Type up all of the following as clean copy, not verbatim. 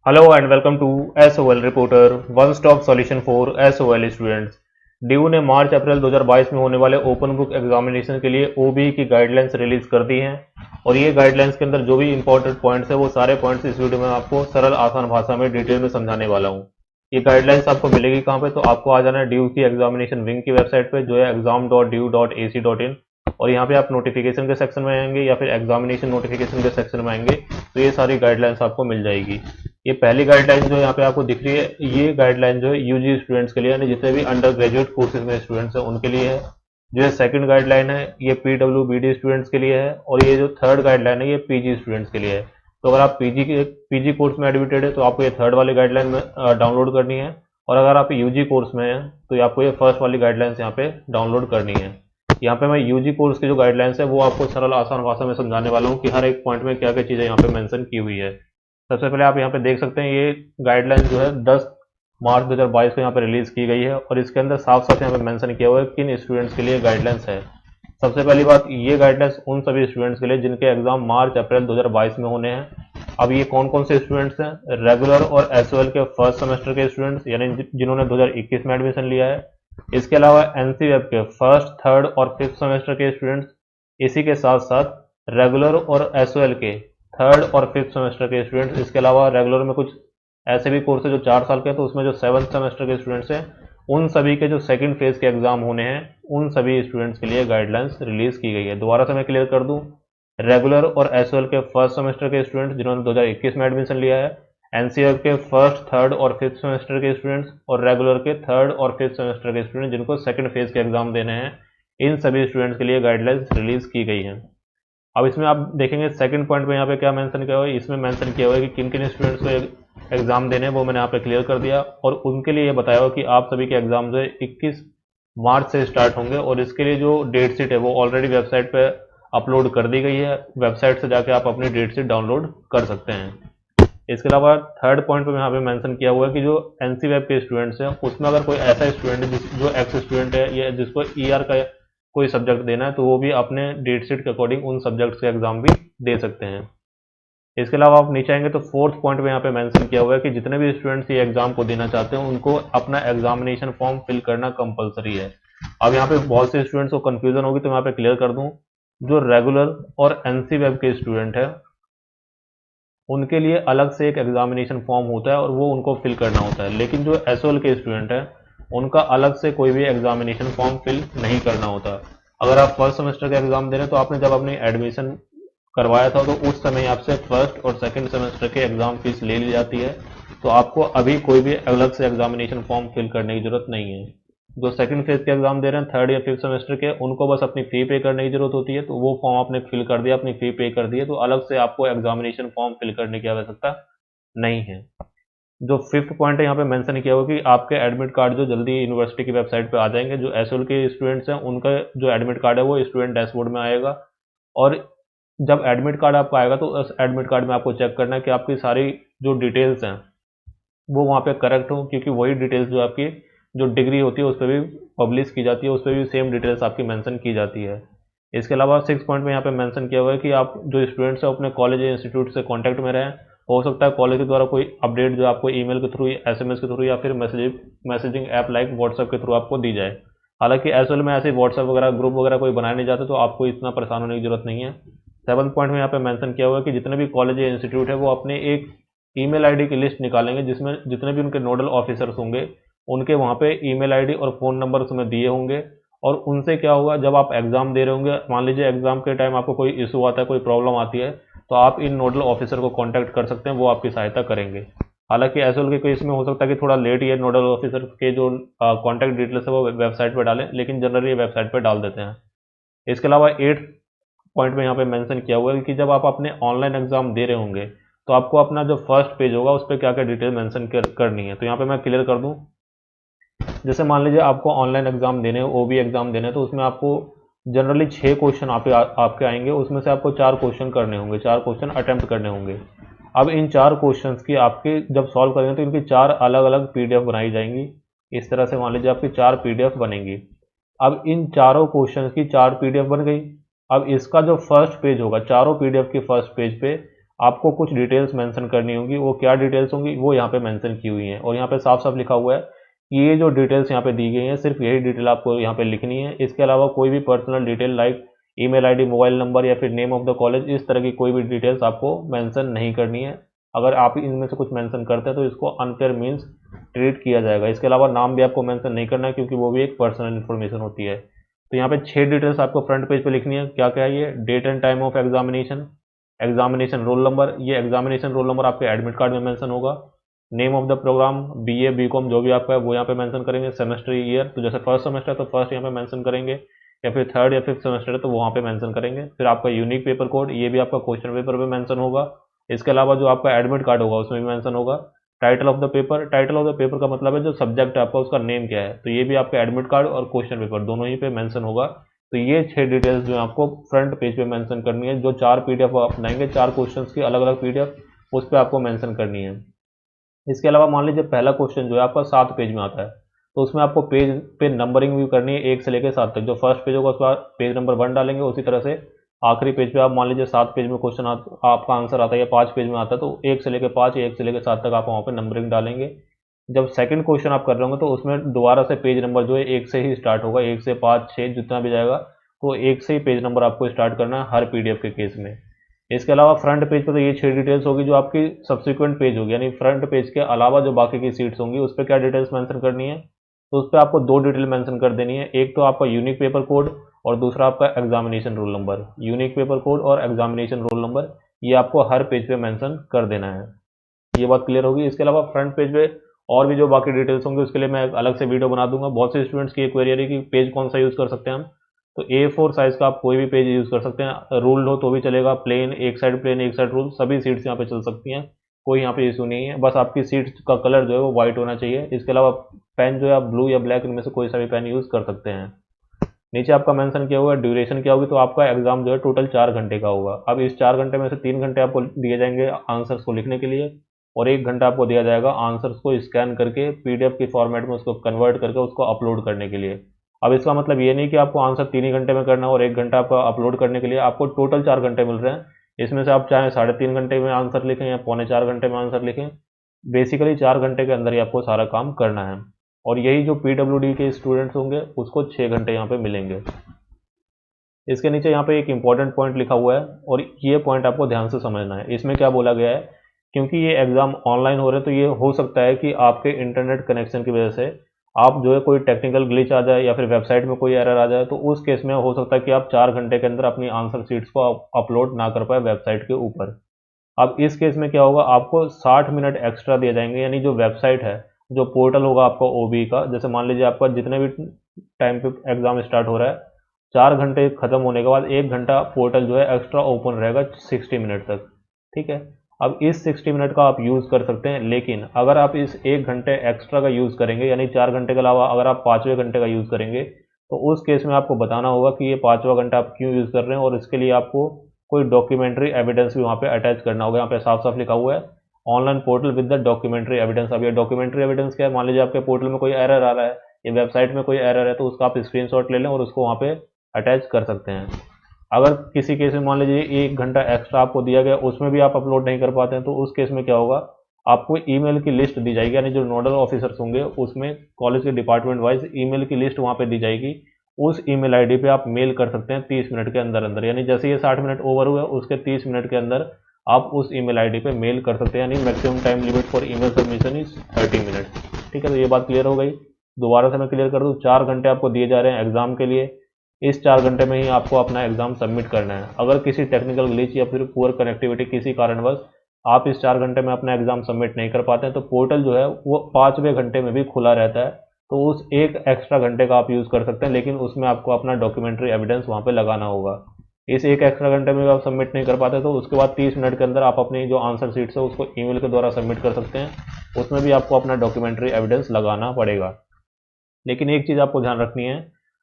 Hello and welcome to SOL Reporter, one stop solution for SOL students। DU ने मार्च अप्रैल 2022 में होने वाले open book examination के लिए OBE की गाइडलाइंस रिलीज कर दी हैं और ये गाइडलाइंस के अंदर जो भी इंपॉर्टेंट पॉइंट्स है वो सारे पॉइंट्स इस वीडियो में आपको सरल आसान भाषा में डिटेल में समझाने वाला हूँ। ये गाइडलाइंस आपको मिलेगी कहाँ पे? तो आपको आ जाना है DU की एग्जामिनेशन विंग की वेबसाइट पे जो है exam.du.ac.in और यहाँ पे आप नोटिफिकेशन के सेक्शन में आएंगे या फिर एग्जामिनेशन नोटिफिकेशन के सेक्शन में आएंगे तो ये सारी गाइडलाइंस आपको मिल जाएगी। ये पहली गाइडलाइन जो यहाँ पे आपको दिख रही है ये गाइडलाइन जो है यूजी स्टूडेंट्स के लिए यानी जितने भी अंडर ग्रेजुएट कोर्सेज में स्टूडेंट्स हैं उनके लिए है। जो है सेकंड गाइडलाइन है ये PWBD स्टूडेंट्स के लिए है और ये जो थर्ड गाइडलाइन है ये PG स्टूडेंट्स के लिए है। तो अगर आप पीजी कोर्स में एडमिटेड है तो आपको ये थर्ड वाली गाइडलाइन में डाउनलोड करनी है और अगर आप यूजी कोर्स में हैं तो आपको ये फर्स्ट वाली गाइडलाइंस यहाँ पे डाउनलोड करनी है। यहाँ पे मैं यूजी कोर्स की जो गाइडलाइंस है वो आपको सरल आसान भाषा में समझाने वाला हूँ कि हर एक पॉइंट में क्या क्या चीज़ें यहाँ पे मेंशन की हुई है। सबसे पहले आप यहाँ पे देख सकते हैं ये गाइडलाइन जो है 10 मार्च 2022 को यहाँ पे रिलीज की गई है और इसके अंदर साफ साफ यहाँ पे मेंशन किया हुआ है किन स्टूडेंट्स के लिए गाइडलाइंस है। सबसे पहली बात ये गाइडलाइंस उन सभी स्टूडेंट्स के लिए जिनके एग्जाम मार्च अप्रैल 2022 में होने हैं। अब ये कौन कौन से स्टूडेंट्स हैं? रेगुलर और एसओएल के फर्स्ट सेमेस्टर के स्टूडेंट्स यानी जिन्होंने 2021 में एडमिशन लिया है। इसके अलावा एनसीवेब के फर्स्ट थर्ड और फिफ्थ सेमेस्टर के स्टूडेंट्स। इसी के साथ साथ रेगुलर और एसओएल के थर्ड और फिफ्थ सेमेस्टर के स्टूडेंट्स। इसके अलावा रेगुलर में कुछ ऐसे भी कोर्स है जो 4 साल के हैं तो उसमें जो 7th सेमेस्टर के स्टूडेंट्स हैं उन सभी के जो सेकंड फेज के एग्जाम होने हैं उन सभी स्टूडेंट्स के लिए गाइडलाइंस रिलीज की गई है। दोबारा से मैं क्लियर कर दूं, रेगुलर और एसओएल के फर्स्ट सेमेस्टर के स्टूडेंट्स जिन्होंने 2021 में एडमिशन लिया है, एनसीएफ के फर्स्ट थर्ड और फिफ्थ सेमेस्टर के स्टूडेंट्स और रेगुलर के थर्ड और फिफ्थ सेमेस्टर के स्टूडेंट्स जिनको सेकंड फेज के एग्जाम देने हैं, इन सभी स्टूडेंट्स के लिए गाइडलाइंस रिलीज की गई हैं। अब इसमें आप देखेंगे सेकंड पॉइंट में यहाँ पे क्या मेंशन किया हुआ है, इसमें मेंशन किया हुआ है कि किन किन स्टूडेंट्स को एग्जाम देने हैं वो मैंने यहाँ पे क्लियर कर दिया और उनके लिए ये बताया हुआ कि आप सभी के एग्जाम जो है 21 मार्च से स्टार्ट होंगे और इसके लिए जो डेट शीट है वो ऑलरेडी वेबसाइट पे अपलोड कर दी गई है। वेबसाइट से जाके आप अपनी डेट शीट डाउनलोड कर सकते हैं। इसके अलावा थर्ड पॉइंट पे यहाँ पे मेंशन किया हुआ है कि जो एनसीवेब के स्टूडेंट्स हैं उसमें अगर कोई ऐसा स्टूडेंट है जो एक्स स्टूडेंट है या जिसको ईआर का कोई सब्जेक्ट देना है तो वो भी अपने डेट शीट के अकॉर्डिंग उन सब्जेक्ट्स के एग्जाम भी दे सकते हैं। इसके अलावा आप नीचे आएंगे तो फोर्थ पॉइंट में यहाँ पे मेंशन किया हुआ है कि जितने भी स्टूडेंट्स ये एग्जाम को देना चाहते हैं उनको अपना एग्जामिनेशन फॉर्म फिल करना कंपलसरी है। अब यहाँ पे बहुत से स्टूडेंट्स को कंफ्यूजन होगी तो मैं यहाँ पे क्लियर कर दूं, जो रेगुलर और एनसीवेब के स्टूडेंट है उनके लिए अलग से एक एग्जामिनेशन फॉर्म होता है और वो उनको फिल करना होता है, लेकिन जो एसओएल के स्टूडेंट है उनका अलग से कोई भी एग्जामिनेशन फॉर्म फिल नहीं करना होता। अगर आप फर्स्ट सेमेस्टर का एग्जाम दे रहे हैं तो आपने जब अपनी एडमिशन करवाया था तो उस समय आपसे फर्स्ट और सेकंड सेमेस्टर के एग्जाम फीस ले ली जाती है, तो आपको अभी कोई भी अलग से एग्जामिनेशन फॉर्म फिल करने की जरूरत नहीं है। जो सेकंड फेज के एग्जाम दे रहे हैं थर्ड या फिफ्थ सेमेस्टर के उनको बस अपनी फी पे करने की जरूरत होती है, तो वो फॉर्म आपने फिल कर दिया, अपनी फी पे कर दी है, तो अलग से आपको एग्जामिनेशन फॉर्म फिल करने की आवश्यकता नहीं है। जो फिफ्थ पॉइंट है यहाँ पे मेंशन किया हुआ कि आपके एडमिट कार्ड जो जल्दी यूनिवर्सिटी की वेबसाइट पे आ जाएंगे। जो एसओएल के स्टूडेंट्स हैं उनका जो एडमिट कार्ड है वो स्टूडेंट डैशबोर्ड में आएगा और जब एडमिट कार्ड आपका आएगा तो उस एडमिट कार्ड में आपको चेक करना है कि आपकी सारी जो डिटेल्स हैं वो वहाँ पे करेक्ट हो, क्योंकि वही डिटेल्स जो आपकी जो डिग्री होती है उस पर भी पब्लिश की जाती है, उस पर भी सेम डिटेल्स आपकी मेंशन की जाती है। इसके अलावा 6 पॉइंट में यहाँ पे मेंशन किया हुआ है कि आप जो स्टूडेंट्स हैं अपने कॉलेज या इंस्टीट्यूट से कांटेक्ट में रहें। हो सकता है कॉलेज के द्वारा कोई अपडेट जो आपको ईमेल के थ्रू, एसएमएस के थ्रू या फिर मैसेजिंग ऐप लाइक व्हाट्सएप के थ्रू आपको दी जाए। हालांकि एसएल में ऐसे व्हाट्सएप वगैरह ग्रुप वगैरह कोई बनाए नहीं जाते तो आपको इतना परेशान होने की जरूरत नहीं है। 7 पॉइंट में यहाँ पे मेंशन किया हुआ है कि जितने भी कॉलेज या इंस्टीट्यूट है वो अपने एक ईमेल आईडी की लिस्ट निकालेंगे जिसमें जितने भी उनके नोडल ऑफिसर्स होंगे उनके वहाँ पे ईमेल आईडी और फ़ोन नंबर उसमें दिए होंगे और उनसे क्या होगा, जब आप एग्ज़ाम दे रहे होंगे, मान लीजिए एग्ज़ाम के टाइम आपको कोई इशू आता है, कोई प्रॉब्लम आती है, तो आप इन नोडल ऑफिसर को कांटेक्ट कर सकते हैं, वो आपकी सहायता करेंगे। हालांकि एसएल के केस में हो सकता है कि थोड़ा लेट ये नोडल ऑफिसर के जो कॉन्टैक्ट डिटेल्स है वो वेबसाइट पर डालें, लेकिन जनरली ये वेबसाइट पर डाल देते हैं। इसके अलावा 8 पॉइंट में यहाँ पे मेंशन किया हुआ है कि जब आप अपने ऑनलाइन एग्जाम दे रहे होंगे तो आपको अपना जो फर्स्ट पेज होगा उस पर क्या क्या डिटेल मेंशन करनी है। तो यहाँ पे मैं क्लियर कर दूँ, जैसे मान लीजिए आपको ऑनलाइन एग्जाम देने, ओबी एग्जाम देने, तो उसमें आपको जनरली 6 क्वेश्चन आपके आएंगे, उसमें से आपको 4 क्वेश्चन करने होंगे, 4 क्वेश्चन अटेम्प्ट करने होंगे। अब इन 4 क्वेश्चंस की आपके जब सॉल्व करेंगे तो इनकी 4 अलग अलग पीडीएफ बनाई जाएंगी। इस तरह से मान लीजिए आपकी 4 पीडीएफ बनेंगी। अब इन चारों क्वेश्चन की 4 पीडीएफ बन गई। अब इसका जो फर्स्ट पेज होगा, चारों पीडीएफ के फर्स्ट पेज पे आपको कुछ डिटेल्स मेंशन करनी होंगी। वो क्या डिटेल्स होंगी वो यहाँ पे मेंशन की हुई हैं, और यहाँ पे साफ साफ लिखा हुआ है कि ये जो डिटेल्स यहाँ पे दी गई हैं सिर्फ यही डिटेल आपको यहाँ पे लिखनी है। इसके अलावा कोई भी personal detail like email ID, mobile number या फिर नेम ऑफ द कॉलेज, इस तरह की कोई भी डिटेल्स आपको मेंशन नहीं करनी है। अगर आप इनमें से कुछ मेंशन करते हैं तो इसको अनफेयर मीन्स ट्रीट किया जाएगा। इसके अलावा नाम भी आपको मेंशन नहीं करना है, क्योंकि वो भी एक पर्सनल इन्फॉर्मेशन होती है। तो यहाँ पे 6 डिटेल्स आपको फ्रंट पेज पे लिखनी है। क्या क्या है ये? Date and time of examination, examination roll number, ये एग्जामिनेशन रोल नंबर आपके एडमिट कार्ड में मेंशन होगा। Name of the programme, BA BCom जो भी आपका है वो यहाँ पे मेंशन करेंगे। सेमेस्टर ईयर, तो जैसे फर्स्ट सेमेस्टर है तो फर्स्ट यहाँ पे मेंशन करेंगे, या फिर थर्ड या फिफ्थ सेमेस्टर है तो वहाँ पे मेंशन करेंगे। फिर आपका यूनिक पेपर कोड, ये भी आपका क्वेश्चन पेपर पे मेंशन होगा। इसके अलावा जो आपका एडमिट कार्ड होगा उसमें भी मेंशन होगा। Title of the paper, title of the paper का मतलब है जो सब्जेक्ट है आपका उसका नेम क्या है, तो ये भी आपका एडमिट कार्ड और क्वेश्चन पेपर दोनों ही पे मेंशन होगा। तो ये 6 डिटेल्स जो है आपको फ्रंट पेज पे मेंशन करनी है। जो 4 पीडीएफ आप बनाएंगे, 4 क्वेश्चंस की अलग अलग पीडीएफ, उस पर आपको मेंशन करनी है। इसके अलावा मान लीजिए पहला क्वेश्चन जो है आपका 7 पेज में आता है, तो उसमें आपको पेज पे नंबरिंग भी करनी है 1 से लेकर 7 तक। जो फर्स्ट पेज होगा उसका पेज नंबर 1 डालेंगे, उसी तरह से आखिरी पेज पे आप मान लीजिए 7 पेज में क्वेश्चन आपका आंसर आता है या 5 पेज में आता है, तो 1 से लेकर 5 या 1 से लेकर 7 तक आप वहाँ पे नंबरिंग डालेंगे। जब सेकंड क्वेश्चन आप कर रहे होंगे तो उसमें दोबारा से पेज नंबर जो है 1 से ही स्टार्ट होगा, 1 से 5 6 जितना भी जाएगा, तो 1 से ही पेज नंबर आपको स्टार्ट करना है हर पीडीएफ के केस में। इसके अलावा फ्रंट पेज पर तो ये 6 डिटेल्स होगी। जो आपकी सब्सिक्वेंट पेज होगी, यानी फ्रंट पेज के अलावा जो बाकी की सीट्स होंगी उस पर क्या डिटेल्स मेंशन करनी है, तो उस पर आपको 2 डिटेल मेंशन कर देनी है। एक तो आपका यूनिक पेपर कोड और दूसरा आपका examination roll number. Unique paper code और एग्जामिनेशन रोल नंबर ये आपको हर पेज पे मेंशन कर देना है। ये बात क्लियर होगी। इसके अलावा फ्रंट पेज पे और भी जो बाकी डिटेल्स होंगे उसके लिए मैं अलग से वीडियो बना दूंगा। बहुत से स्टूडेंट्स की ये क्वेरी है कि पेज कौन सा यूज़ कर सकते हैं हम, तो A4 साइज़ का आप कोई भी पेज यूज़ कर सकते हैं। रूल्ड हो तो भी चलेगा, प्लेन एक साइड रूल, सभी सीट्स यहाँ पे चल सकती हैं, कोई यहाँ पे इशू नहीं है। बस आपकी सीट्स का कलर जो है वो वाइट होना चाहिए। इसके अलावा पेन जो है आप ब्लू या ब्लैक इनमें से कोई सा भी पेन यूज़ कर सकते हैं। नीचे आपका मेंशन किया हुआ है ड्यूरेशन क्या होगी, तो आपका एग्जाम जो है टोटल 4 घंटे का होगा। अब इस 4 घंटे में से 3 घंटे आपको दिए जाएंगे आंसर्स को लिखने के लिए, और 1 घंटा आपको दिया जाएगा आंसर्स को स्कैन करके पीडीएफ की फॉर्मेट में उसको कन्वर्ट करके उसको अपलोड करने के लिए। अब इसका मतलब ये नहीं कि आपको आंसर 3 ही घंटे में करना है और 1 घंटा आपका अपलोड करने के लिए। आपको टोटल 4 घंटे मिल रहे हैं, इसमें से आप चाहे 3.5 घंटे में आंसर लिखें या 3.25 घंटे में आंसर लिखें, बेसिकली 4 घंटे के अंदर ही आपको सारा काम करना है। और यही जो पीडब्ल्यूडी के स्टूडेंट्स होंगे उसको 6 घंटे यहाँ पे मिलेंगे। इसके नीचे यहाँ पे एक इंपॉर्टेंट पॉइंट लिखा हुआ है, और ये पॉइंट आपको ध्यान से समझना है। इसमें क्या बोला गया है, क्योंकि ये एग्ज़ाम ऑनलाइन हो रहे हैं तो ये हो सकता है कि आपके इंटरनेट कनेक्शन की वजह से आप जो है कोई टेक्निकल ग्लिच आ जाए या फिर वेबसाइट में कोई एरर आ जाए, तो उस केस में हो सकता है कि आप 4 घंटे के अंदर अपनी आंसर शीट्स को अपलोड ना कर पाए वेबसाइट के ऊपर। अब इस केस में क्या होगा, आपको 60 मिनट एक्स्ट्रा दिए जाएंगे, यानी जो वेबसाइट है, जो पोर्टल होगा आपका ओबी का, जैसे मान लीजिए आपका जितने भी टाइम पे एग्ज़ाम स्टार्ट हो रहा है, 4 घंटे खत्म होने के बाद 1 घंटा पोर्टल जो है एक्स्ट्रा ओपन रहेगा 60 मिनट तक। ठीक है, अब इस 60 मिनट का आप यूज़ कर सकते हैं, लेकिन अगर आप इस 1 घंटे एक्स्ट्रा का यूज़ करेंगे, यानी 4 घंटे के अलावा अगर आप 5वें घंटे का यूज़ करेंगे, तो उस केस में आपको बताना होगा कि ये 5वां घंटा आप क्यों यूज़ कर रहे हैं, और इसके लिए आपको कोई डॉक्यूमेंट्री एविडेंस भी वहाँ पे अटैच करना होगा। यहाँ पे साफ साफ लिखा हुआ है online portal with the documentary evidence. अब ये डॉक्यूमेंट्री एविडेंस क्या है, मान लीजिए आपके पोर्टल में कोई एरर आ रहा है या वेबसाइट में कोई एरर है, तो उसका आप स्क्रीनशॉट ले लें और उसको वहाँ पे अटैच कर सकते हैं। अगर किसी केस में मान लीजिए 1 घंटा एक्स्ट्रा आपको दिया गया, उसमें भी आप अपलोड नहीं कर पाते हैं, तो उस केस में क्या होगा, आपको ईमेल की लिस्ट दी जाएगी, यानी जो नोडल ऑफिसर्स होंगे उसमें कॉलेज के डिपार्टमेंट वाइज ईमेल की लिस्ट वहाँ पे दी जाएगी। उस ईमेल आईडी पे आप मेल कर सकते हैं 30 मिनट के अंदर अंदर, यानी जैसे ये 60 मिनट ओवर हुए उसके 30 मिनट के अंदर आप उस ईमेल आईडी पे मेल कर सकते हैं, यानी maximum time limit for email submission is 30 minute. ठीक है, तो ये बात क्लियर हो गई। दोबारा से मैं क्लियर कर दूँ, 4 घंटे आपको दिए जा रहे हैं एग्जाम के लिए। इस 4 घंटे में ही आपको अपना एग्जाम सबमिट करना है। अगर किसी टेक्निकल ग्लिच या फिर पुअर कनेक्टिविटी किसी कारणवश आप इस 4 घंटे में अपना एग्जाम सबमिट नहीं कर पाते हैं, तो पोर्टल जो है वो 5वें घंटे में भी खुला रहता है, तो उस एक एक्स्ट्रा घंटे का आप यूज़ कर सकते हैं, लेकिन उसमें आपको अपना डॉक्यूमेंट्री एविडेंस वहाँ पे लगाना होगा। इस एक एक्स्ट्रा घंटे में आप सबमिट नहीं कर पाते तो उसके बाद 30 मिनट के अंदर आप अपनी जो आंसर शीट्स है उसको ईमेल के द्वारा सबमिट कर सकते हैं। उसमें भी आपको अपना डॉक्यूमेंट्री एविडेंस लगाना पड़ेगा। लेकिन एक चीज़ आपको ध्यान रखनी है,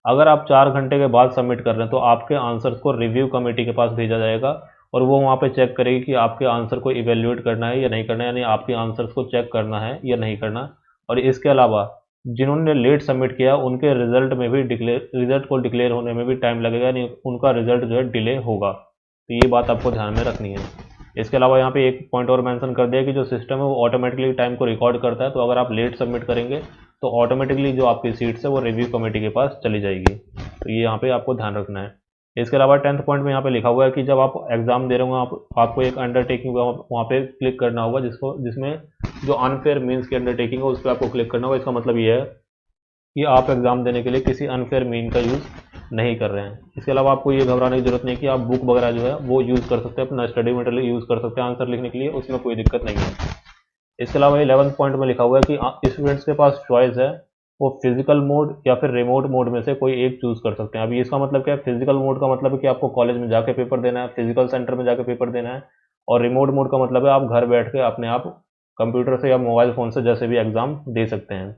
अगर आप 4 घंटे के बाद सबमिट कर रहे हैं तो आपके आंसर्स को रिव्यू कमेटी के पास भेजा जाएगा, और वो वहाँ पे चेक करेगी कि आपके आंसर को इवेल्युएट करना है या नहीं करना है, यानी आपके आंसर्स को चेक करना है या नहीं करना। और इसके अलावा जिन्होंने लेट सबमिट किया उनके रिजल्ट में भी रिजल्ट को डिक्लेयर होने में भी टाइम लगेगा, यानी उनका रिजल्ट जो है डिले होगा। तो ये बात आपको ध्यान में रखनी है। इसके अलावा यहाँ पे एक पॉइंट और मेंशन कर दिया कि जो सिस्टम है वो ऑटोमेटिकली टाइम को रिकॉर्ड करता है, तो अगर आप लेट सबमिट करेंगे तो ऑटोमेटिकली जो आपकी सीट्स है वो रिव्यू कमेटी के पास चली जाएगी। तो ये यहाँ पे आपको ध्यान रखना है। इसके अलावा 10th पॉइंट में यहाँ पे लिखा हुआ है कि जब आप एग्जाम दे रहे होंगे आपको एक अंडरटेकिंग वहाँ पे क्लिक करना होगा जिसमें जो अनफेयर मीन्स की अंडरटेकिंग है उस पर आपको क्लिक करना होगा। इसका मतलब ये है कि आप एग्जाम देने के लिए किसी अनफेयर मीन का यूज़ नहीं कर रहे हैं। इसके अलावा आपको ये घबराने की जरूरत नहीं है कि आप बुक वगैरह जो है वो यूज़ कर सकते हैं, अपना स्टडी मटेरियल यूज़ कर सकते हैं आंसर लिखने के लिए, उसमें कोई दिक्कत नहीं है। इसके अलावा 11th पॉइंट में लिखा हुआ है कि स्टूडेंट्स के पास चॉइस है, वो फिजिकल मोड या फिर रिमोट मोड में से कोई एक चूज़ कर सकते हैं। अभी इसका मतलब क्या है? फिजिकल मोड का मतलब है कि आपको कॉलेज में जाके पेपर देना है, फिजिकल सेंटर में जाके पेपर देना है, और रिमोट मोड का मतलब है आप घर बैठ के अपने आप कंप्यूटर से या मोबाइल फ़ोन से जैसे भी एग्ज़ाम दे सकते हैं।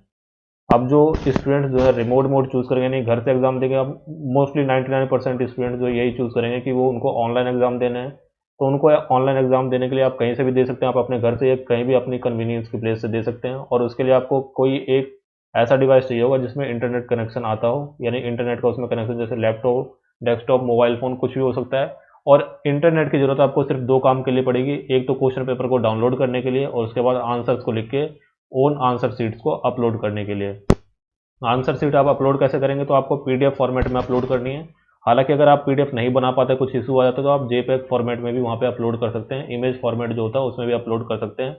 अब जो स्टूडेंट्स जो है रिमोट मोड चूज़ करेंगे, नहीं घर से एग्ज़ाम देंगे, अब मोस्टली 99% स्टूडेंट जो यही चूज़ करेंगे कि वो उनको ऑनलाइन एग्ज़ाम देना है। तो उनको ऑनलाइन एग्ज़ाम देने के लिए आप कहीं से भी दे सकते हैं, आप अपने घर से या कहीं भी अपनी कन्वीनियंस की प्लेस से दे सकते हैं, और उसके लिए आपको कोई एक ऐसा डिवाइस चाहिए होगा जिसमें इंटरनेट कनेक्शन आता हो, यानी इंटरनेट का उसमें कनेक्शन, जैसे लैपटॉप, डेस्कटॉप, मोबाइल फ़ोन कुछ भी हो सकता है। और इंटरनेट की ज़रूरत आपको सिर्फ 2 काम के लिए पड़ेगी, एक तो क्वेश्चन पेपर को डाउनलोड करने के लिए, और उसके बाद आंसर्स को लिख के ओन आंसर शीट्स को अपलोड करने के लिए। आंसर शीट आप अपलोड कैसे करेंगे? तो आपको पीडीएफ फॉर्मेट में अपलोड करनी है। हालांकि अगर आप पीडीएफ नहीं बना पाते, कुछ इशू आ जाता है, तो आप जेपीईजी फॉर्मेट में भी वहाँ पे अपलोड कर सकते हैं। इमेज फॉर्मेट जो होता है उसमें भी अपलोड कर सकते हैं।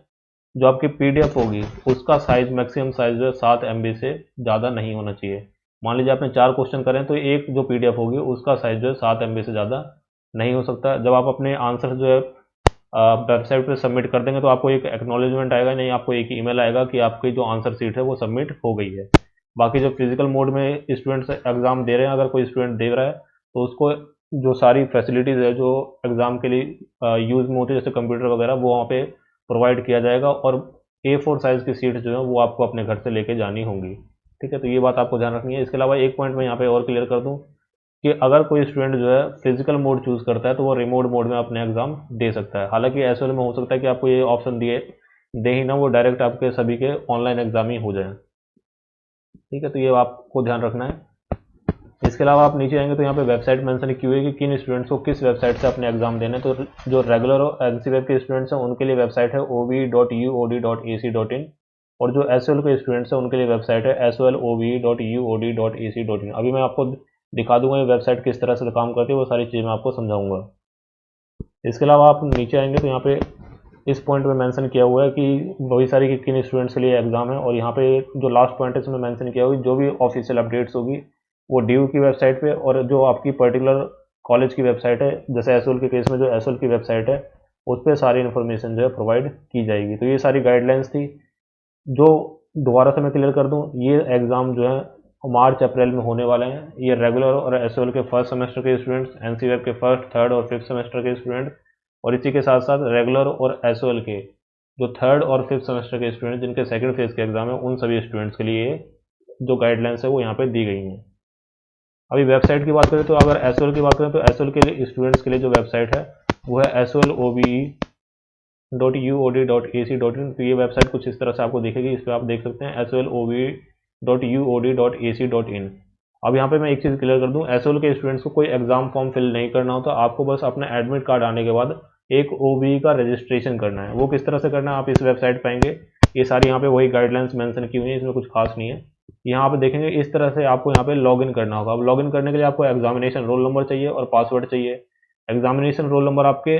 जो आपकी पीडीएफ होगी उसका साइज, मैक्सिमम साइज जो है 7 MB से ज़्यादा नहीं होना चाहिए। मान लीजिए आपने 4 क्वेश्चन करें तो एक जो पीडीएफ होगी उसका साइज जो है 7 MB से ज़्यादा नहीं हो सकता। जब आप अपने आंसर जो है वेबसाइट पे सबमिट कर देंगे तो आपको एक एक्नॉलेजमेंट आएगा, नहीं आपको एक ईमेल आएगा कि आपकी जो आंसर शीट है वो सबमिट हो गई है। बाकी जो फिजिकल मोड में स्टूडेंट्स एग्ज़ाम दे रहे हैं, अगर कोई स्टूडेंट दे रहा है तो उसको जो सारी फैसिलिटीज़ है जो एग्ज़ाम के लिए यूज़ में होती है, जैसे कंप्यूटर वगैरह, वो वहाँ पे प्रोवाइड किया जाएगा, और A4 साइज़ की सीट जो है वो आपको अपने घर से लेके जानी होंगी। ठीक है, तो ये बात आपको ध्यान रखनी है। इसके अलावा एक पॉइंट मैं यहाँ पे और क्लियर कर दूँ कि अगर कोई स्टूडेंट जो है फिजिकल मोड चूज़ करता है तो वो रिमोट मोड में अपने एग्ज़ाम दे सकता है। हालांकि ऐसे में हो सकता है कि आपको ये ऑप्शन दे ही ना, वो डायरेक्ट आपके सभी के ऑनलाइन एग्ज़ाम ही हो जाए। ठीक है, तो ये आपको ध्यान रखना है। इसके अलावा आप नीचे आएंगे तो यहाँ पे वेबसाइट मेंशन की हुई है कि किन स्टूडेंट्स को किस वेबसाइट से अपने एग्जाम देने। तो जो रेगुलर और एनसीवेब के स्टूडेंट्स हैं उनके लिए वेबसाइट है ove.uod.ac.in, और जो एसओएल के स्टूडेंट्स हैं उनके लिए वेबसाइट है sol.ove.uod.ac.in। अभी मैं आपको दिखा दूंगा ये वेबसाइट किस तरह से काम करती है, वो सारी चीज़ मैं आपको समझाऊंगा। इसके अलावा आप नीचे आएंगे तो यहाँ पे इस पॉइंट में मेंशन किया हुआ है कि वही सारी कि किन स्टूडेंट्स के लिए एग्जाम है, और यहाँ पे जो लास्ट पॉइंट है इसमें मेंशन किया हुआ है जो भी ऑफिशियल अपडेट्स होगी वो ड्यू की वेबसाइट पे, और जो आपकी पर्टिकुलर कॉलेज की वेबसाइट है, जैसे एसओएल के केस में जो एसओएल की वेबसाइट है उस पर सारी इन्फॉर्मेशन जो है प्रोवाइड की जाएगी। तो ये सारी गाइडलाइंस थी। जो दोबारा से मैं क्लियर कर दूं, ये एग्ज़ाम जो है मार्च अप्रैल में होने वाले हैं। ये रेगुलर और एसओएल के फर्स्ट सेमेस्टर के स्टूडेंट्स, एनसीवेब के फर्स्ट, थर्ड और फिफ्थ सेमेस्टर के स्टूडेंट, और इसी के साथ साथ रेगुलर और एसओएल के जो थर्ड और फिफ्थ सेमेस्टर के स्टूडेंट जिनके सेकंड फेज के एग्जाम है, उन सभी स्टूडेंट्स के लिए जो गाइडलाइंस है वो यहाँ पे दी गई हैं। अभी वेबसाइट की बात करें तो अगर एसओएल की बात करें तो एसओएल के लिए स्टूडेंट्स के लिए जो वेबसाइट है वो है solove.uod.ac.in। तो ये वेबसाइट कुछ इस तरह से आपको दिखेगी, इस पर आप देख सकते हैं solove.uod.ac.in। अब यहाँ पे मैं एक चीज़ क्लियर कर दूँ, एसओएल के स्टूडेंट्स को कोई एग्जाम फॉर्म फिल नहीं करना होता, आपको बस अपना एडमिट कार्ड आने के बाद एक ओबीई का रजिस्ट्रेशन करना है। वो किस तरह से करना है आप इस वेबसाइट पाएंगे, ये सारी यहाँ पे वही गाइडलाइंस मेंशन की हुई है, इसमें कुछ खास नहीं है। यहाँ पे देखेंगे इस तरह से आपको यहाँ पे लॉगिन करना होगा। अब लॉगिन करने के लिए आपको एग्जामिनेशन रोल नंबर चाहिए और पासवर्ड चाहिए। एग्जामिनेशन रोल नंबर आपके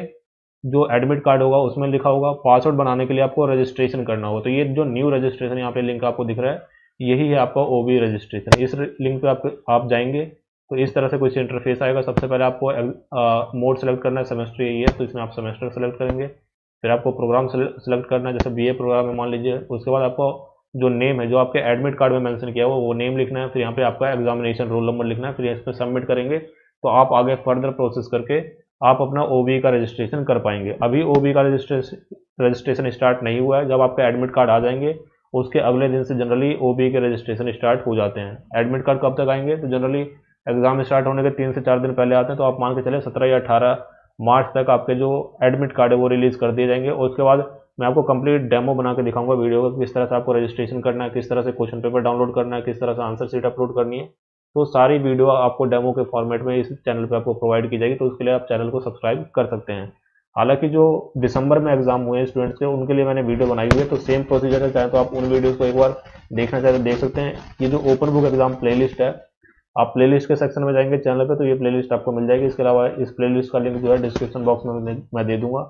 जो एडमिट कार्ड होगा उसमें लिखा होगा, पासवर्ड बनाने के लिए आपको रजिस्ट्रेशन करना होगा। तो ये जो न्यू रजिस्ट्रेशन यहाँ पे लिंक आपको दिख रहा है, यही है आपका ओबी रजिस्ट्रेशन। इस लिंक पे आप जाएंगे तो इस तरह से कुछ इंटरफेस आएगा। सबसे पहले आपको मोड सेलेक्ट करना है, सेमेस्टर यही है तो इसमें आप सेमेस्टर सेलेक्ट करेंगे। फिर आपको प्रोग्राम सेलेक्ट करना है, जैसे बीए प्रोग्राम है मान लीजिए। उसके बाद आपको जो नेम है जो आपके एडमिट कार्ड में मेंशन किया हुआ वो नेम लिखना है। फिर यहाँ पे आपका एग्जामिनेशन रोल नंबर लिखना है। फिर इस पर सबमिट करेंगे तो आप आगे फर्दर प्रोसेस करके आप अपना ओबी का रजिस्ट्रेशन कर पाएंगे। अभी ओबी का रजिस्ट्रेशन स्टार्ट नहीं हुआ है। जब आपका एडमिट कार्ड आ जाएंगे उसके अगले दिन से जनरली ओबी के रजिस्ट्रेशन स्टार्ट हो जाते हैं। एडमिट कार्ड कब तक आएंगे तो जनरली एग्जाम स्टार्ट होने के 3 से 4 दिन पहले आते हैं। तो आप मान के चले 17 या 18 मार्च तक आपके जो एडमिट कार्ड है वो रिलीज़ कर दिए जाएंगे। और उसके बाद मैं आपको कंप्लीट डेमो बना के दिखाऊंगा वीडियो का, किस तरह से आपको रजिस्ट्रेशन करना है, किस तरह से क्वेश्चन पेपर डाउनलोड करना है, किस तरह से आंसर शीट अपलोड करनी है। तो सारी वीडियो आपको डेमो के फॉर्मेट में इस चैनल पे आपको प्रोवाइड की जाएगी। तो उसके लिए आप चैनल को सब्सक्राइब कर सकते हैं। हालांकि जो दिसंबर में एग्जाम हुए हैं स्टूडेंट्स के, उनके लिए मैंने वीडियो बनाई हुई है, तो सेम प्रोसीजर है, चाहे तो आप उन वीडियोस को एक बार देखना चाहे तो देख सकते हैं। ये जो ओपन बुक एग्जाम प्लेलिस्ट है, आप प्लेलिस्ट के सेक्शन में जाएंगे चैनल पे तो ये प्लेलिस्ट आपको मिल जाएगी। इसके अलावा इस प्लेलिस्ट का लिंक जो है डिस्क्रिप्शन बॉक्स में मैं दे दूंगा।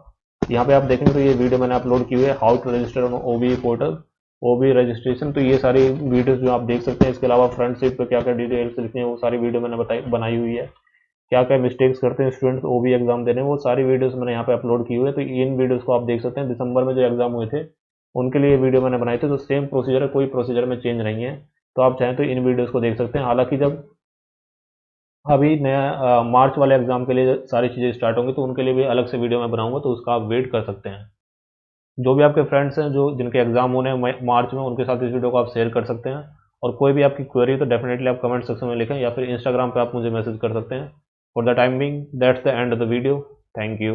यहाँ पे आप देखेंगे तो ये वीडियो मैंने अपलोड की हुई है, how to register on OBE portal, OB registration. तो ये सारी वीडियोस जो आप देख सकते हैं। इसके अलावा फ्रंट सीट पे क्या क्या डिटेल्स लिखनी है वो सारी वीडियो मैंने बनाई हुई है। क्या क्या मिस्टेक्स करते हैं स्टूडेंट्स ओबी एग्जाम देने में, वो सारी वीडियोस मैंने यहाँ पे अपलोड की हुई है। तो इन वीडियोस को आप देख सकते हैं। दिसंबर में जो एग्जाम हुए थे उनके लिए वीडियो मैंने बनाई थी, तो सेम प्रोसीजर है, कोई प्रोसीजर में चेंज नहीं है। तो आप चाहें तो इन वीडियोस को देख सकते हैं। हालांकि जब अभी नया मार्च वाले एग्जाम के लिए सारी चीज़ें स्टार्ट होंगी तो उनके लिए भी अलग से वीडियो मैं बनाऊंगा, तो उसका आप वेट कर सकते हैं। जो भी आपके फ्रेंड्स हैं जो जिनके एग्जाम होने हैं मार्च में, उनके साथ इस वीडियो को आप शेयर कर सकते हैं। और कोई भी आपकी क्वेरी तो डेफिनेटली आप कमेंट सेक्शन में लिखें या फिर इंस्टाग्राम पे आप मुझे मैसेज कर सकते हैं। For the time being that's the end of the video. Thank you.